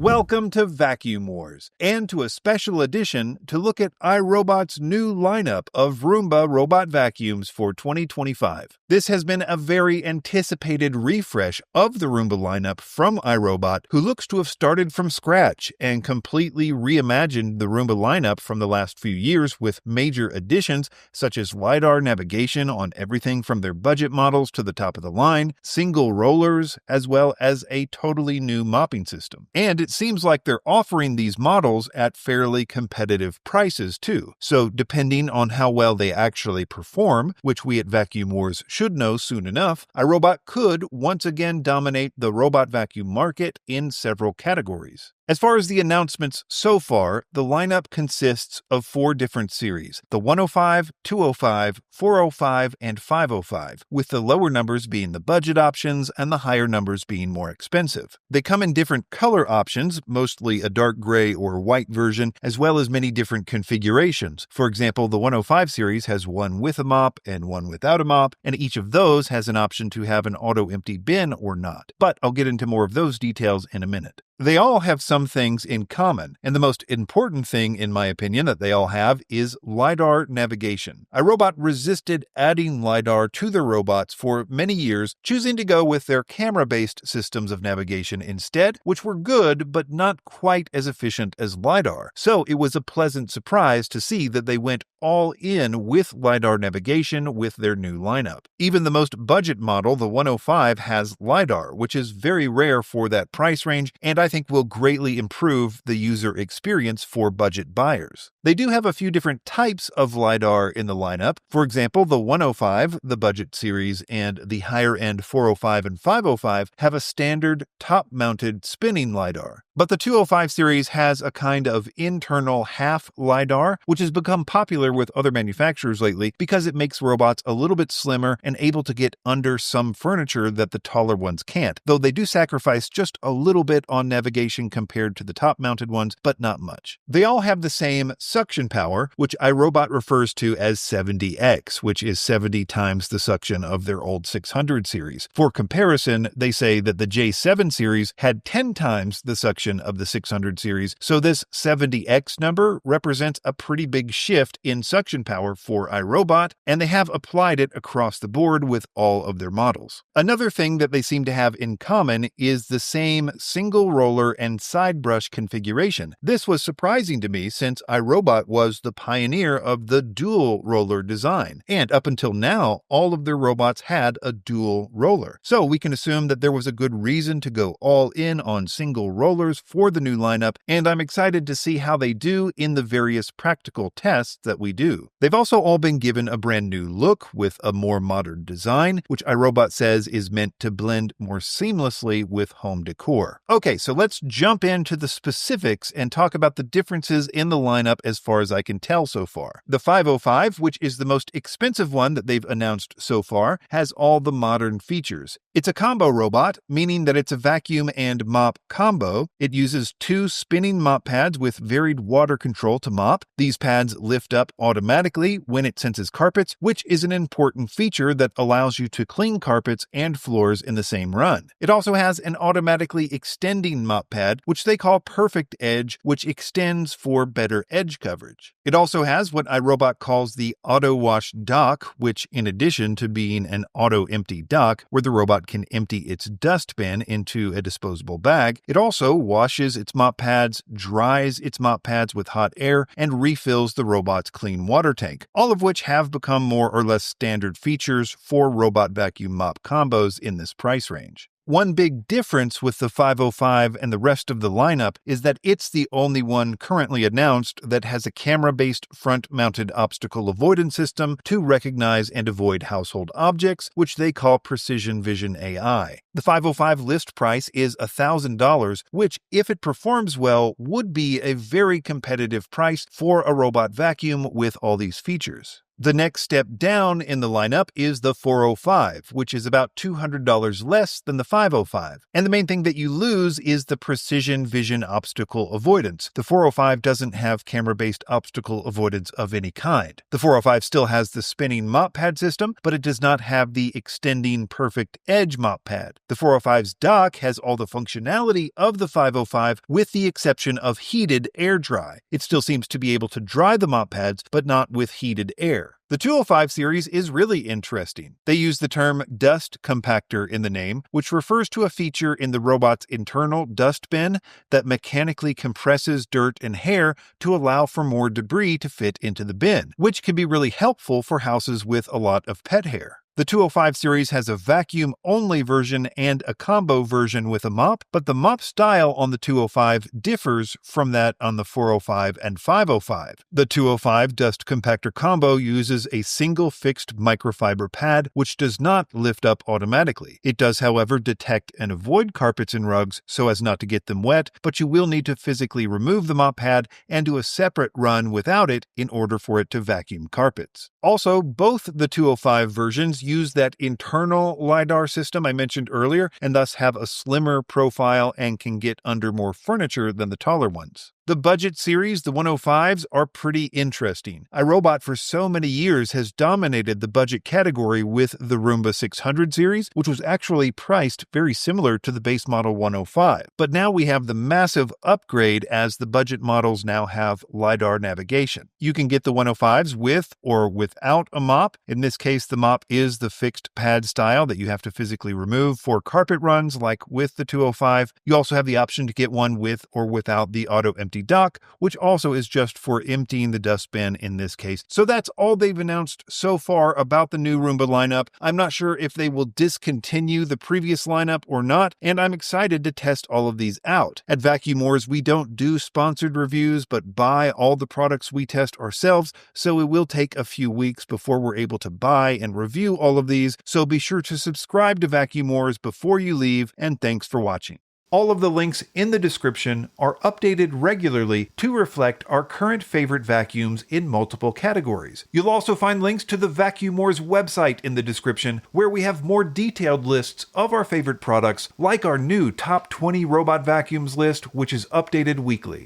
Welcome to Vacuum Wars, and to a special edition to look at iRobot's new lineup of Roomba robot vacuums for 2025. This has been a very anticipated refresh of the Roomba lineup from iRobot, who looks to have started from scratch and completely reimagined the Roomba lineup from the last few years with major additions such as LiDAR Navigation on everything from their budget models to the top of the line, single rollers, as well as a totally new mopping system. And it seems like they're offering these models at fairly competitive prices too. So depending on how well they actually perform, which we at Vacuum Wars should know soon enough, iRobot could once again dominate the robot vacuum market in several categories. As far as the announcements so far, the lineup consists of 4 different series: the 105, 205, 405, and 505, with the lower numbers being the budget options and the higher numbers being more expensive. They come in different color options, mostly a dark gray or white version, as well as many different configurations. For example, the 105 series has one with a mop and one without a mop, and each of those has an option to have an auto-empty bin or not. But I'll get into more of those details in a minute. They all have some things in common, and the most important thing, in my opinion, that they all have is LiDAR navigation. iRobot resisted adding LiDAR to their robots for many years, choosing to go with their camera-based systems of navigation instead, which were good, but not quite as efficient as LiDAR. So it was a pleasant surprise to see that they went all in with LiDAR navigation with their new lineup. Even the most budget model, the 105, has LiDAR, which is very rare for that price range, and I think will greatly improve the user experience for budget buyers. They do have a few different types of LiDAR in the lineup. For example, the 105, the budget series, and the higher-end 405 and 505 have a standard top-mounted spinning LiDAR. But the 205 series has a kind of internal half LiDAR, which has become popular with other manufacturers lately because it makes robots a little bit slimmer and able to get under some furniture that the taller ones can't, though they do sacrifice just a little bit on navigation compared to the top-mounted ones, but not much. They all have the same suction power, which iRobot refers to as 70x, which is 70 times the suction of their old 600 series. For comparison, they say that the J7 series had 10 times the suction of the 600 series, so this 70x number represents a pretty big shift in suction power for iRobot, and they have applied it across the board with all of their models. Another thing that they seem to have in common is the same single roller and side brush configuration. This was surprising to me since iRobot was the pioneer of the dual roller design, and up until now, all of their robots had a dual roller. So we can assume that there was a good reason to go all in on single rollers for the new lineup, and I'm excited to see how they do in the various practical tests that we do. They've also all been given a brand new look with a more modern design, which iRobot says is meant to blend more seamlessly with home decor. Okay, so let's jump into the specifics and talk about the differences in the lineup as far as I can tell so far. The 505, which is the most expensive one that they've announced so far, has all the modern features. It's a combo robot, meaning that it's a vacuum and mop combo. It uses 2 spinning mop pads with varied water control to mop. These pads lift up automatically when it senses carpets, which is an important feature that allows you to clean carpets and floors in the same run. It also has an automatically extending mop pad, which they call Perfect Edge, which extends for better edge coverage. It also has what iRobot calls the Auto Wash Dock, which, in addition to being an auto empty dock where the robot can empty its dustbin into a disposable bag, it also washes its mop pads, dries its mop pads with hot air, and refills the robot's clean water tank, all of which have become more or less standard features for robot vacuum mop combos in this price range. One big difference with the 505 and the rest of the lineup is that it's the only one currently announced that has a camera-based front-mounted obstacle avoidance system to recognize and avoid household objects, which they call Precision Vision AI. The 505 list price is $1,000, which, if it performs well, would be a very competitive price for a robot vacuum with all these features. The next step down in the lineup is the 405, which is about $200 less than the 505. And the main thing that you lose is the precision vision obstacle avoidance. The 405 doesn't have camera-based obstacle avoidance of any kind. The 405 still has the spinning mop pad system, but it does not have the extending perfect edge mop pad. The 405's dock has all the functionality of the 505 with the exception of heated air dry. It still seems to be able to dry the mop pads, but not with heated air. The 205 series is really interesting. They use the term dust compactor in the name, which refers to a feature in the robot's internal dust bin that mechanically compresses dirt and hair to allow for more debris to fit into the bin, which can be really helpful for houses with a lot of pet hair. The 205 series has a vacuum-only version and a combo version with a mop, but the mop style on the 205 differs from that on the 405 and 505. The 205 dust compactor combo uses a single fixed microfiber pad, which does not lift up automatically. It does, however, detect and avoid carpets and rugs so as not to get them wet, but you will need to physically remove the mop pad and do a separate run without it in order for it to vacuum carpets. Also, both the 205 versions use that internal LiDAR system I mentioned earlier and thus have a slimmer profile and can get under more furniture than the taller ones. The budget series, the 105s, are pretty interesting. iRobot for so many years has dominated the budget category with the Roomba 600 series, which was actually priced very similar to the base model 105. But now we have the massive upgrade as the budget models now have LiDAR navigation. You can get the 105s with or without a mop. In this case, the mop is the fixed pad style that you have to physically remove for carpet runs like with the 205. You also have the option to get one with or without the auto empty dock, which also is just for emptying the dustbin in this case. So that's all they've announced so far about the new Roomba lineup. I'm not sure if they will discontinue the previous lineup or not, and I'm excited to test all of these out. At Vacuum Wars, we don't do sponsored reviews, but buy all the products we test ourselves, so it will take a few weeks before we're able to buy and review all of these, so be sure to subscribe to Vacuum Wars before you leave, and thanks for watching. All of the links in the description are updated regularly to reflect our current favorite vacuums in multiple categories. You'll also find links to the Vacuum Wars website in the description, where we have more detailed lists of our favorite products, like our new top 20 robot vacuums list, which is updated weekly.